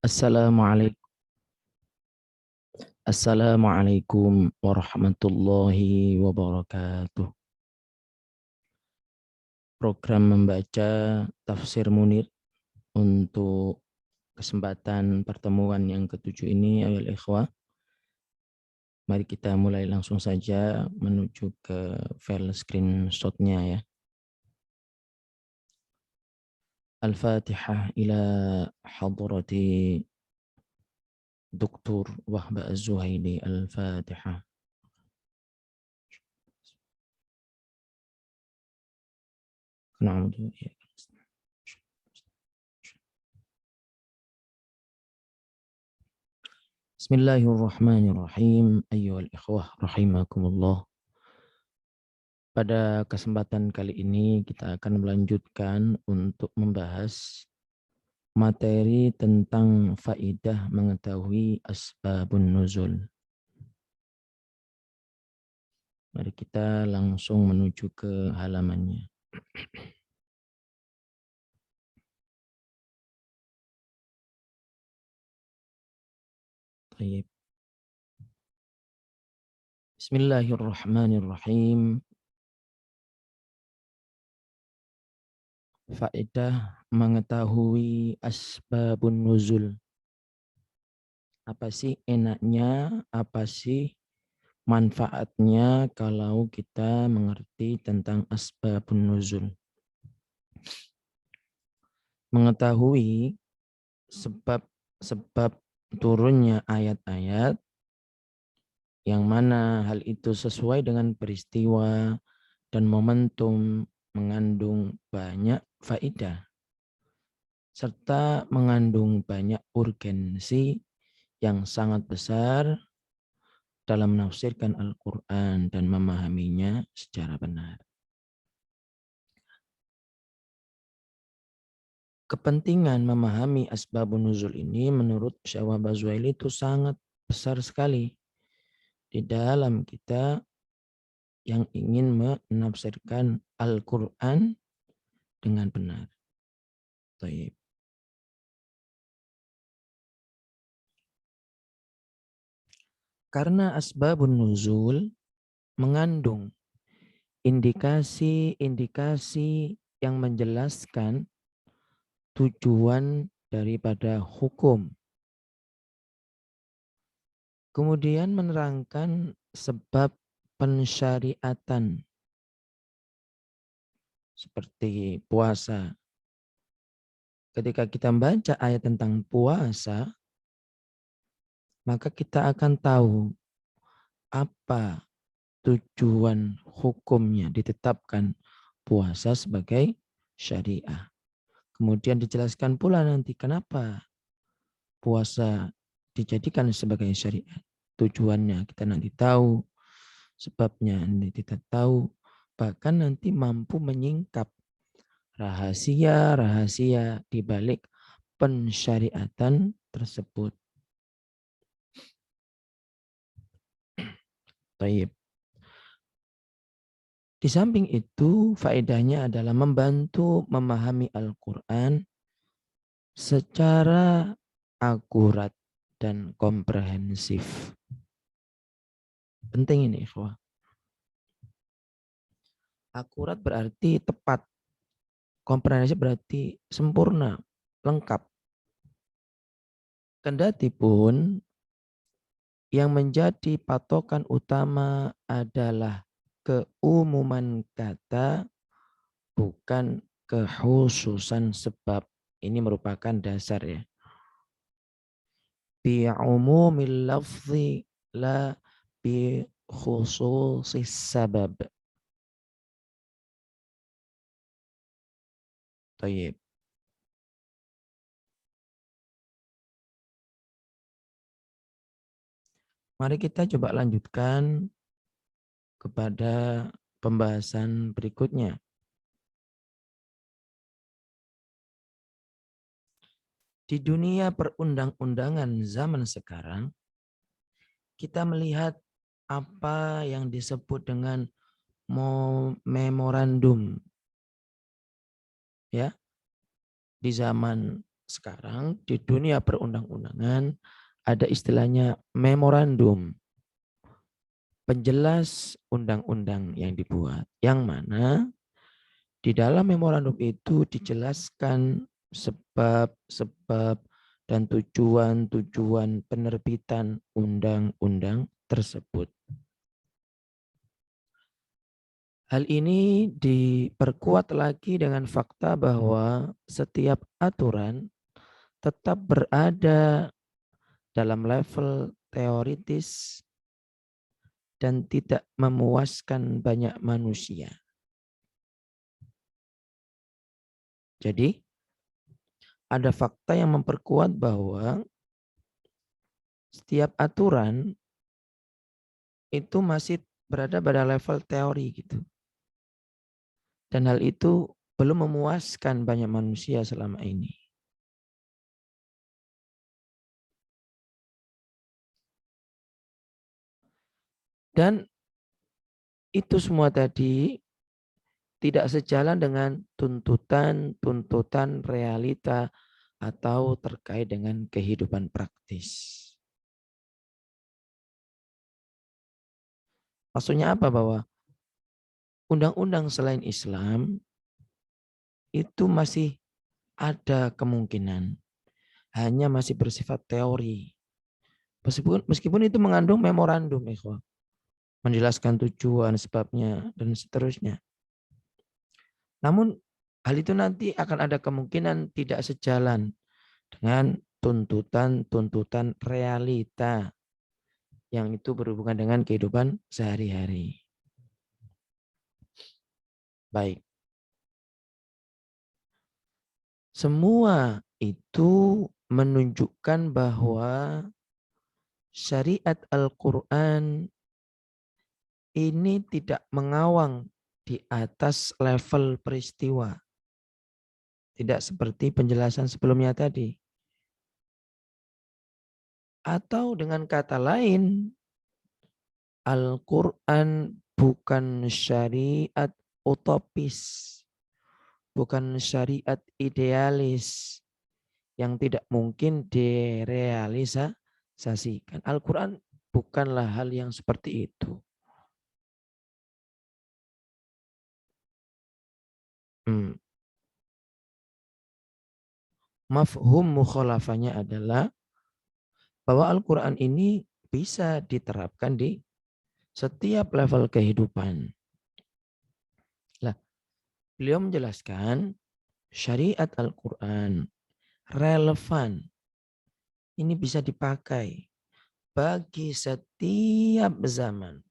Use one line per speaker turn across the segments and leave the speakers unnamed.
Assalamualaikum, Assalamualaikum warahmatullahi wabarakatuh. Program membaca Tafsir Munir untuk kesempatan pertemuan yang ketujuh ini, ayol ikhwah. Mari kita mulai langsung saja menuju ke file screenshotnya ya. Al-Fatihah ila hadrati Dr. Wahba Az-Zuhaili. Al-Fatihah. Na'udhu. Bismillahirrahmanirrahim. Ayyuhal ikhwah rahimakumullah. Pada kesempatan kali ini kita akan melanjutkan untuk membahas materi tentang faidah mengetahui asbabun nuzul. Mari kita langsung menuju ke halamannya. Baik. Bismillahirrahmanirrahim. Faedah mengetahui asbabun nuzul. Apa sih enaknya, apa sih manfaatnya kalau kita mengerti tentang asbabun nuzul? Mengetahui sebab turunnya ayat-ayat yang mana hal itu sesuai dengan peristiwa dan momentum mengandung banyak faedah serta mengandung banyak urgensi yang sangat besar dalam menafsirkan Al-Quran dan memahaminya secara benar. Kepentingan memahami asbabun nuzul ini menurut Syekh Wahbah Az-Zuhaili itu sangat besar sekali di dalam kita yang ingin menafsirkan Al-Quran dengan benar. Baik. Karena asbabun nuzul mengandung indikasi-indikasi yang menjelaskan tujuan daripada hukum. Kemudian menerangkan sebab pensyariatan seperti puasa. Ketika kita membaca ayat tentang puasa, maka kita akan tahu apa tujuan hukumnya ditetapkan puasa sebagai syariah. Kemudian dijelaskan pula nanti kenapa puasa dijadikan sebagai syariat. Tujuannya kita nanti tahu, sebabnya nanti kita tahu, bahkan nanti mampu menyingkap rahasia-rahasia di balik pensyariatan tersebut. Baik. Di samping itu, faedahnya adalah membantu memahami Al-Quran secara akurat dan komprehensif. Penting ini, ikhwah. Akurat berarti tepat. Komprehensif berarti sempurna, lengkap. Kendati pun yang menjadi patokan utama adalah keumuman kata, bukan kekhususan sebab. Ini merupakan dasar ya. Bi umumil lafzi la bi khususis sabab. Tayyib. Mari kita coba lanjutkan kepada pembahasan berikutnya. Di dunia perundang-undangan zaman sekarang, kita melihat apa yang disebut dengan memorandum. Ya. Di zaman sekarang di dunia perundang-undangan ada istilahnya memorandum, penjelas undang-undang yang dibuat, yang mana di dalam memorandum itu dijelaskan sebab-sebab dan tujuan-tujuan penerbitan undang-undang tersebut. Hal ini diperkuat lagi dengan fakta bahwa setiap aturan tetap berada dalam level teoritis dan tidak memuaskan banyak manusia. Jadi, ada fakta yang memperkuat bahwa setiap aturan itu masih berada pada level teori gitu. Dan hal itu belum memuaskan banyak manusia selama ini. Dan itu semua tadi tidak sejalan dengan tuntutan realita atau terkait dengan kehidupan praktis. Maksudnya apa? Bahwa undang-undang selain Islam itu masih ada kemungkinan, hanya masih bersifat teori. Meskipun itu mengandung memorandum, ikhwah, menjelaskan tujuan, sebabnya, dan seterusnya. Namun hal itu nanti akan ada kemungkinan tidak sejalan dengan tuntutan realita yang itu berhubungan dengan kehidupan sehari-hari. Baik. Semua itu menunjukkan bahwa syariat Al-Quran ini tidak mengawang di atas level peristiwa. Tidak seperti penjelasan sebelumnya tadi. Atau dengan kata lain, Al-Quran bukan syariat utopis, bukan syariat idealis yang tidak mungkin direalisasikan. Al-Quran bukanlah hal yang seperti itu. Mafhum mukhalafahnya adalah bahwa Al-Quran ini bisa diterapkan di setiap level kehidupan. Lah, beliau menjelaskan syariat Al-Quran relevan. Ini bisa dipakai bagi setiap zaman.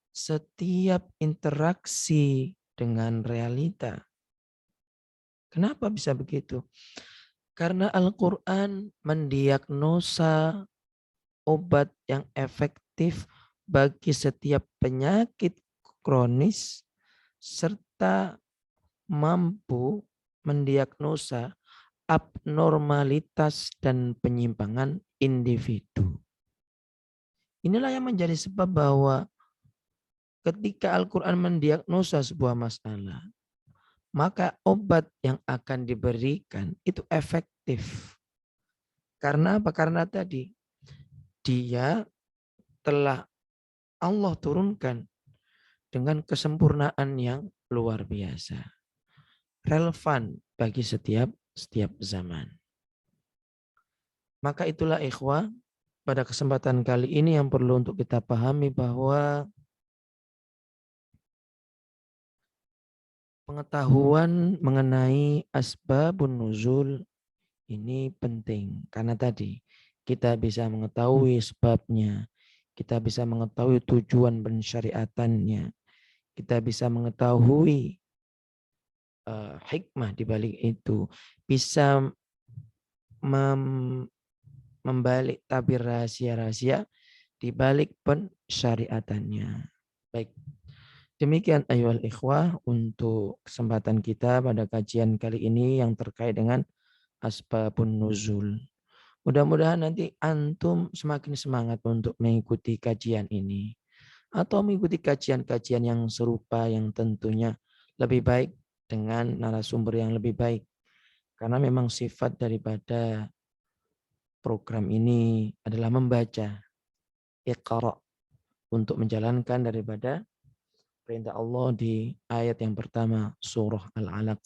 Setiap interaksi dengan realita. Kenapa bisa begitu? Karena Al-Quran mendiagnosa obat yang efektif bagi setiap penyakit kronis serta mampu mendiagnosa abnormalitas dan penyimpangan individu. Inilah yang menjadi sebab bahwa ketika Al-Quran mendiagnosa sebuah masalah, maka obat yang akan diberikan itu efektif. Karena apa? Karena tadi dia telah Allah turunkan dengan kesempurnaan yang luar biasa. Relevan bagi setiap zaman. Maka itulah ikhwah, pada kesempatan kali ini yang perlu untuk kita pahami bahwa pengetahuan mengenai asbabun nuzul ini penting. Karena tadi kita bisa mengetahui sebabnya, kita bisa mengetahui tujuan pensyariatannya, kita bisa mengetahui hikmah di balik itu, bisa membalik tabir rahasia-rahasia di balik pensyariatannya. Baik, demikian ayyuhal ikhwah untuk kesempatan kita pada kajian kali ini yang terkait dengan asbabun nuzul. Mudah-mudahan nanti antum semakin semangat untuk mengikuti kajian ini. Atau mengikuti kajian-kajian yang serupa yang tentunya lebih baik dengan narasumber yang lebih baik. Karena memang sifat daripada program ini adalah membaca, Iqra, untuk menjalankan daripada perintah Allah di ayat yang pertama surah Al-Alaq.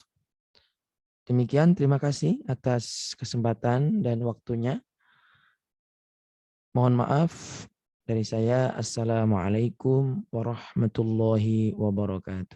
Demikian, terima kasih atas kesempatan dan waktunya. Mohon maaf dari saya. Assalamualaikum warahmatullahi wabarakatuh.